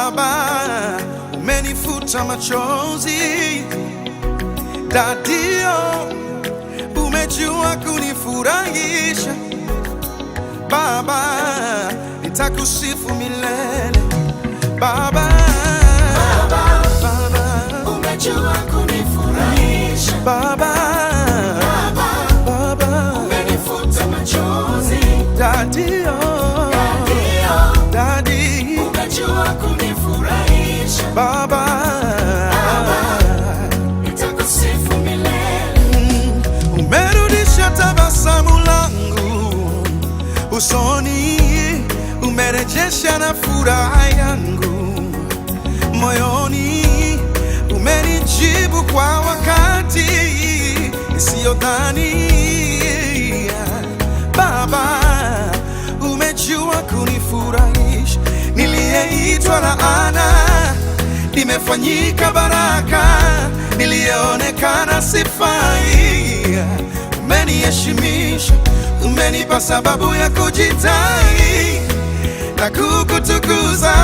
Baba, umenifuta machozi. Dadio, umejua kunifurahisha. Baba, nitakusifu milele. Baba, umejua kunifurahisha. Baba, umenifuta machozi. Dadio, Daddy, umejua kunifurahisha. Baba, nitakusifu milele. umerudisha tabasamu langu usoni, umerejesha na furaha yangu moyoni, umenijibu kwa wakati isiyodhania. Baba, umejua kunifurahisha. Niliyeitwa laana nimefanyika baraka, niliyeonekana sifai umeniheshimisha. Umenipa sababu ya kujitai na kukutukuza.